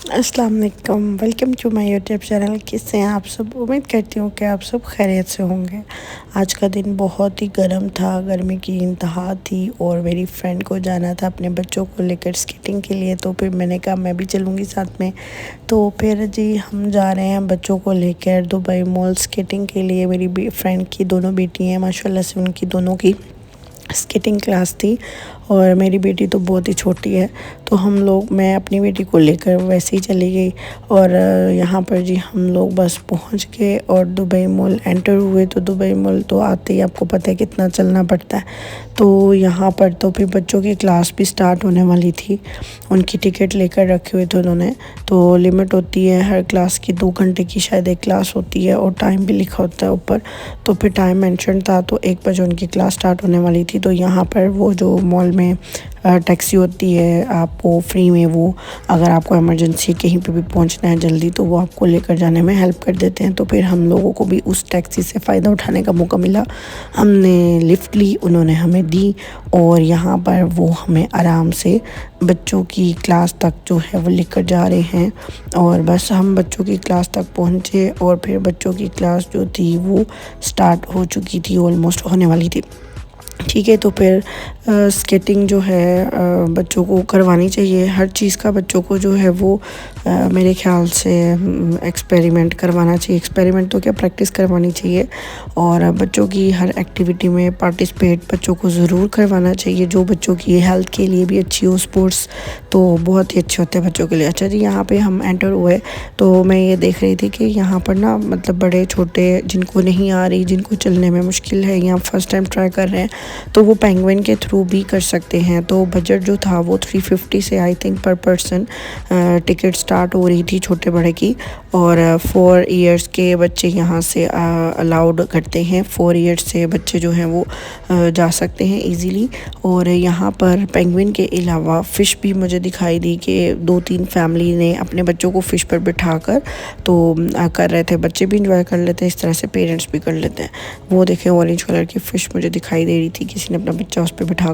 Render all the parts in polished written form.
अस्सलाम वालेकुम, welcome to my YouTube channel. कैसे हैं आप सब? उम्मीद करती हूँ कि आप सब खैरियत से होंगे। आज का दिन बहुत ही गर्म था, गर्मी की इंतहा थी और मेरी फ्रेंड को जाना था अपने बच्चों को लेकर स्केटिंग के लिए, तो फिर मैंने कहा मैं भी चलूँगी साथ में। तो फिर जी हम जा रहे हैं बच्चों को लेकर दुबई मॉल स्केटिंग के लिए। मेरी फ्रेंड की दोनों बेटी हैं, माशाल्लाह से उनकी दोनों की स्केटिंग क्लास थी और मेरी बेटी तो बहुत ही छोटी है, तो मैं अपनी बेटी को लेकर वैसे ही चली गई। और यहाँ पर जी हम लोग बस पहुँच गए और दुबई मॉल एंटर हुए। तो दुबई मॉल तो आते ही आपको पता है कितना चलना पड़ता है। तो यहाँ पर तो फिर बच्चों की क्लास भी स्टार्ट होने वाली थी। उनकी टिकट लेकर रखे हुए थे उन्होंने। तो लिमिट होती है हर क्लास की, 2 घंटे की शायद एक क्लास होती है और टाइम भी लिखा होता है ऊपर। तो फिर टाइम मेंशन था, तो 1 बजे उनकी क्लास स्टार्ट होने वाली थी। तो यहाँ पर वो जो मॉल में टैक्सी होती है आपको फ्री में, वो अगर आपको इमरजेंसी कहीं पे भी पहुंचना है जल्दी, तो वो आपको लेकर जाने में हेल्प कर देते हैं। तो फिर हम लोगों को भी उस टैक्सी से फ़ायदा उठाने का मौका मिला। हमने लिफ्ट ली, उन्होंने हमें दी और यहाँ पर वो हमें आराम से बच्चों की क्लास तक जो है वो लेकर जा रहे हैं। और बस हम बच्चों की क्लास तक पहुँचे और फिर बच्चों की क्लास जो थी वो स्टार्ट हो चुकी थी, ऑलमोस्ट होने वाली थी। ठीक है, तो फिर स्केटिंग जो है बच्चों को करवानी चाहिए। हर चीज़ का बच्चों को जो है वो मेरे ख़्याल से एक्सपेरिमेंट करवाना चाहिए। एक्सपेरिमेंट तो क्या, प्रैक्टिस करवानी चाहिए। और बच्चों की हर एक्टिविटी में पार्टिसिपेट बच्चों को ज़रूर करवाना चाहिए, जो बच्चों की हेल्थ के लिए भी अच्छी हो। स्पोर्ट्स तो बहुत ही अच्छे होते हैं बच्चों के लिए। अच्छा जी, यहाँ पे हम एंटर हुए तो मैं ये देख रही थी कि यहाँ पर ना मतलब बड़े छोटे जिनको नहीं आ रही, जिनको चलने में मुश्किल है या फर्स्ट टाइम ट्राई कर रहे हैं, तो वो पेंगुइन के थ्रू भी कर सकते हैं। तो बजट जो था वो 350 से आई थिंक पर पर्सन टिकट स्टार्ट हो रही थी छोटे बड़े की। और 4 इयर्स के बच्चे यहाँ से अलाउड करते हैं। 4 इयर्स से बच्चे जो हैं वो जा सकते हैं इजीली। और यहाँ पर पेंगुइन के अलावा फ़िश भी मुझे दिखाई दी कि 2-3 फैमिली ने अपने बच्चों को फ़िश पर बिठाकर तो कर रहे थे। बच्चे भी इंजॉय कर लेते हैं, इस तरह से पेरेंट्स भी कर लेते हैं। वो देखें ऑरेंज कलर की फ़िश मुझे दिखाई दे रही थी, किसी ने अपना बच्चा उस पर बिठाकर।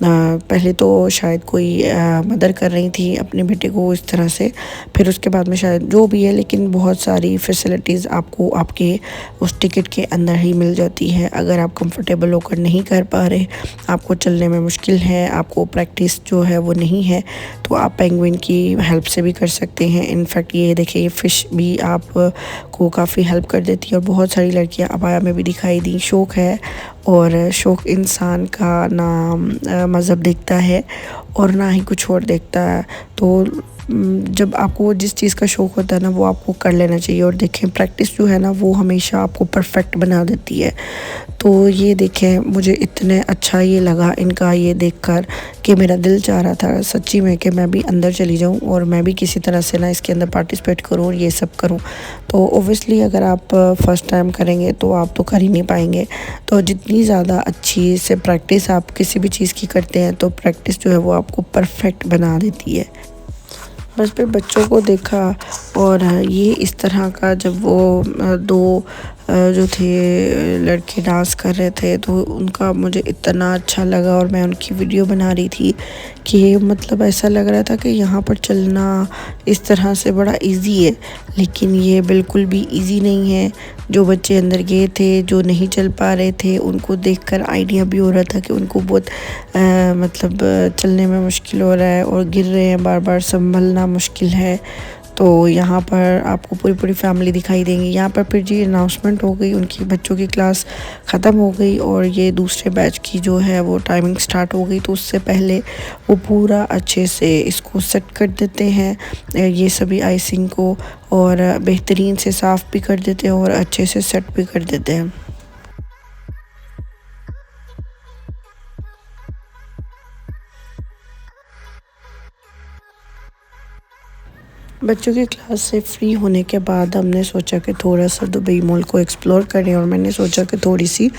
पहले तो शायद कोई मदर कर रही थी अपने बेटे को इस तरह से, फिर उसके बाद में शायद जो भी है, लेकिन बहुत सारी फैसिलिटीज़ आपको आपके उस टिकट के अंदर ही मिल जाती है। अगर आप कंफर्टेबल होकर नहीं कर पा रहे, आपको चलने में मुश्किल है, आपको प्रैक्टिस जो है वो नहीं है, तो आप पेंगुइन की हेल्प से भी कर सकते हैं। इनफैक्ट ये देखिए, ये फ़िश भी आप को काफ़ी हेल्प कर देती है। और बहुत सारी लड़कियां अबाया में भी दिखाई दी। शौक़ है और शौक़ इंसान का ना मज़हब देखता है और ना ही कुछ और देखता है। तो जब आपको जिस चीज़ का शौक़ होता है ना, वो आपको कर लेना चाहिए। और देखें, प्रैक्टिस जो है ना वो हमेशा आपको परफेक्ट बना देती है। तो ये देखें, मुझे इतने अच्छा ये लगा इनका ये देखकर कि मेरा दिल चाह रहा था सच्ची में कि मैं भी अंदर चली जाऊं और मैं भी किसी तरह से ना इसके अंदर पार्टिसिपेट करूं और ये सब करूं। तो ओबियसली अगर आप फर्स्ट टाइम करेंगे तो आप तो कर ही नहीं पाएंगे। तो जितनी ज़्यादा अच्छी से प्रैक्टिस आप किसी भी चीज़ की करते हैं, तो प्रैक्टिस जो है वो आपको परफेक्ट बना देती है। बस फिर बच्चों को देखा और ये इस तरह का, जब वो दो जो थे लड़के डांस कर रहे थे, तो उनका मुझे इतना अच्छा लगा और मैं उनकी वीडियो बना रही थी कि मतलब ऐसा लग रहा था कि यहाँ पर चलना इस तरह से बड़ा इजी है, लेकिन ये बिल्कुल भी इजी नहीं है। जो बच्चे अंदर गए थे, जो नहीं चल पा रहे थे, उनको देखकर आइडिया भी हो रहा था कि उनको बहुत मतलब चलने में मुश्किल हो रहा है और गिर रहे हैं, बार बार संभलना मुश्किल है। तो यहाँ पर आपको पूरी पूरी फैमिली दिखाई देंगी। यहाँ पर फिर जी अनाउंसमेंट हो गई, उनकी बच्चों की क्लास ख़त्म हो गई और ये दूसरे बैच की जो है वो टाइमिंग स्टार्ट हो गई। तो उससे पहले वो पूरा अच्छे से इसको सेट कर देते हैं, ये सभी आइसिंग को, और बेहतरीन से साफ़ भी कर देते हैं और अच्छे से सेट भी कर देते हैं। बच्चों की क्लास से फ्री होने के बाद हमने सोचा कि थोड़ा सा दुबई मॉल को एक्सप्लोर करें और मैंने सोचा कि थोड़ी सी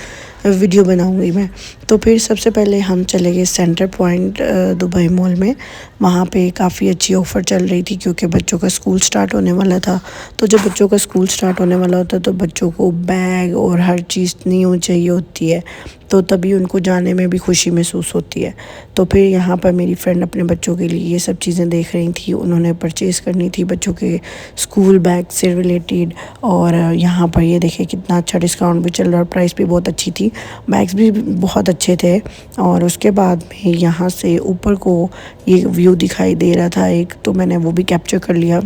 वीडियो बनाऊंगी मैं। तो फिर सबसे पहले हम चले गए सेंटर पॉइंट दुबई मॉल में। वहाँ पे काफ़ी अच्छी ऑफ़र चल रही थी क्योंकि बच्चों का स्कूल स्टार्ट होने वाला था। तो जब बच्चों का स्कूल स्टार्ट होने वाला होता है तो बच्चों को बैग और हर चीज़ न्यू चाहिए होती है, तो तभी उनको जाने में भी खुशी महसूस होती है। तो फिर यहाँ पर मेरी फ्रेंड अपने बच्चों के लिए ये सब चीज़ें देख रही थी, उन्होंने परचेज़ करनी थी बच्चों के स्कूल बैग से रिलेटेड। और यहाँ पर ये देखिए कितना अच्छा डिस्काउंट भी चल रहा है, प्राइस भी बहुत अच्छी थी, बैग्स भी बहुत अच्छे थे। और उसके बाद में यहाँ से ऊपर को ये व्यू दिखाई दे रहा था एक, तो मैंने वो भी कैप्चर कर लिया,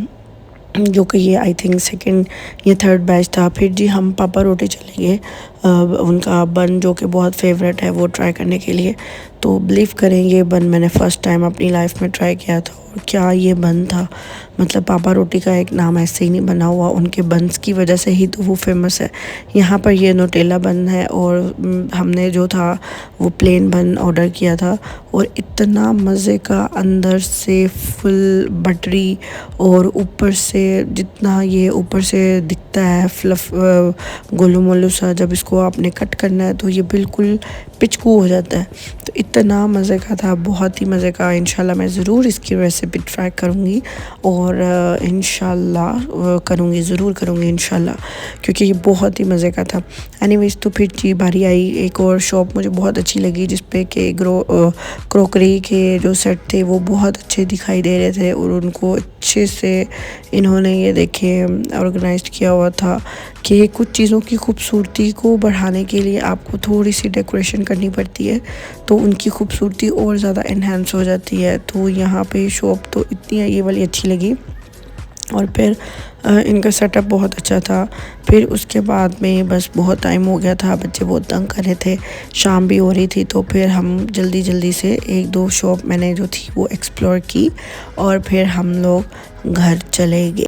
जो कि ये आई थिंक सेकंड या थर्ड बैच था। फिर जी हम पापा रोटी चले गए, उनका बन जो कि बहुत फेवरेट है वो ट्राई करने के लिए। तो बिलीव करें ये बन मैंने फ़र्स्ट टाइम अपनी लाइफ में ट्राई किया था, और क्या ये बन था। मतलब पापा रोटी का एक नाम ऐसे ही नहीं बना हुआ, उनके बन्स की वजह से ही तो वो फेमस है। यहाँ पर ये नोटेला बन है, और हमने जो था वो प्लेन बन ऑर्डर किया था, और इतना मज़े का, अंदर से फुल बटरी, और ऊपर से जितना ये ऊपर से दिखता है फ्लफ़ गोलू मोलू सा, जब इसको आपने कट करना है तो ये बिल्कुल पिचकू हो जाता है। तो इतना मज़े का था, बहुत ही मज़े का। इंशाल्लाह मैं ज़रूर इसकी रेसिपी ट्राई करूँगी, और इंशाल्लाह ज़रूर करूँगी इंशाल्लाह, क्योंकि ये बहुत ही मज़े का था। एनीवेज तो फिर जी बारी आई, एक और शॉप मुझे बहुत अच्छी लगी जिस पे कि क्रोकरी के जो सेट थे वो बहुत अच्छे दिखाई दे रहे थे, और उनको अच्छे से इन्होंने ये देखे ऑर्गेनाइज किया हुआ था कि कुछ चीज़ों की खूबसूरती को बढ़ाने के लिए आपको थोड़ी सी डेकोरेशन करनी पड़ती है, तो उनकी खूबसूरती और ज़्यादा इन्हेंस हो जाती है। तो यहाँ पे शॉप तो इतनी ये वाली अच्छी लगी, और फिर इनका सेटअप बहुत अच्छा था। फिर उसके बाद में बस बहुत टाइम हो गया था, बच्चे बहुत तंग कर रहे थे, शाम भी हो रही थी, तो फिर हम जल्दी जल्दी से एक दो शॉप मैंने जो थी वो एक्सप्लोर की, और फिर हम लोग घर चले गए।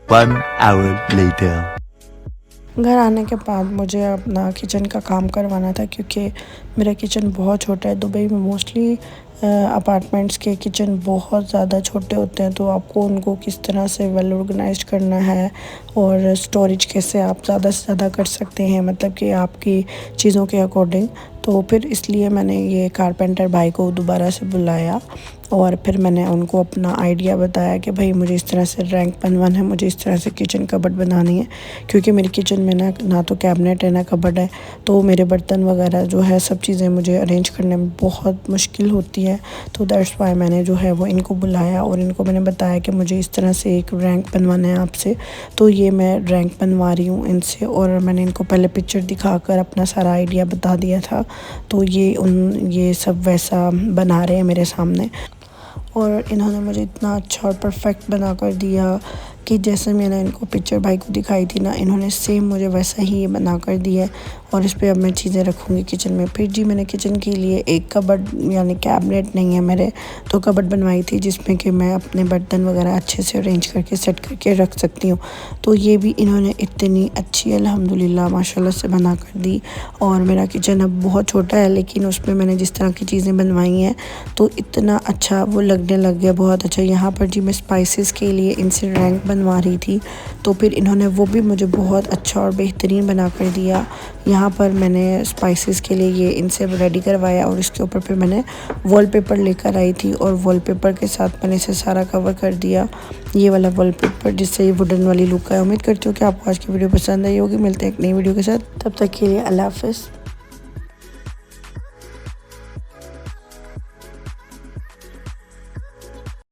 One hour later. घर आने के बाद मुझे अपना किचन का काम करवाना था, क्योंकि मेरा किचन बहुत छोटा है। दुबई में मोस्टली अपार्टमेंट्स के किचन बहुत ज़्यादा छोटे होते हैं, तो आपको उनको किस तरह से वेल ऑर्गेनाइज्ड करना है, और स्टोरेज कैसे आप ज़्यादा से ज़्यादा कर सकते हैं, मतलब कि आपकी चीज़ों के अकॉर्डिंग। तो फिर इसलिए मैंने ये कारपेंटर भाई को दोबारा से बुलाया, और फिर मैंने उनको अपना आइडिया बताया कि भाई मुझे इस तरह से रैंक बनवाना है, मुझे इस तरह से किचन कबर्ड बनानी है, क्योंकि मेरे किचन में ना तो कैबिनेट है ना कबर्ड है, तो मेरे बर्तन वगैरह जो है सब चीज़ें मुझे अरेंज करने में बहुत मुश्किल होती है। तो दैट्स वाई मैंने जो है वो इनको बुलाया, और इनको मैंने बताया कि मुझे इस तरह से एक रैंक बनवाना है आपसे। तो ये मैं रैंक बनवा रही हूँ इनसे, और मैंने इनको पहले पिक्चर दिखाकर अपना सारा आइडिया बता दिया था। तो ये सब वैसा बना रहे हैं मेरे सामने, और इन्होंने मुझे इतना अच्छा और परफेक्ट बना कर दिया कि जैसे मैंने इनको पिक्चर भाई को दिखाई थी ना, इन्होंने सेम मुझे वैसा ही ये बना कर दिया है। और इस पे अब मैं चीज़ें रखूँगी किचन में। फिर जी मैंने किचन के लिए एक कबर्ड, यानी कैबिनेट नहीं है मेरे, तो कबर्ड बनवाई थी जिसमें कि मैं अपने बर्तन वगैरह अच्छे से अरेंज करके सेट करके रख सकती हूँ। तो ये भी इन्होंने इतनी अच्छी अल्हम्दुलिल्लाह माशाल्लाह से बना कर दी। और मेरा किचन अब बहुत छोटा है, लेकिन उसमें मैंने जिस तरह की चीज़ें बनवाई हैं तो इतना अच्छा वो लगने लग गया, बहुत अच्छा। यहाँ पर जी मैं स्पाइसेस के लिए इनसे रैंक बनवा रही थी, तो फिर इन्होंने वो भी मुझे बहुत अच्छा और बेहतरीन बना कर दिया। यहाँ पर मैंने स्पाइसेस के लिए ये इनसे रेडी करवाया, और इसके ऊपर फिर मैंने वॉलपेपर लेकर आई थी, और वॉलपेपर के साथ मैंने इसे सारा कवर कर दिया, ये वाला वॉलपेपर, जिससे ये वुडन वाली लुक है। उम्मीद करती हूँ कि आपको आज की वीडियो पसंद आई होगी। मिलते हैं एक नई वीडियो के साथ, तब तक के लिए अल्लाह हाफ़िज़।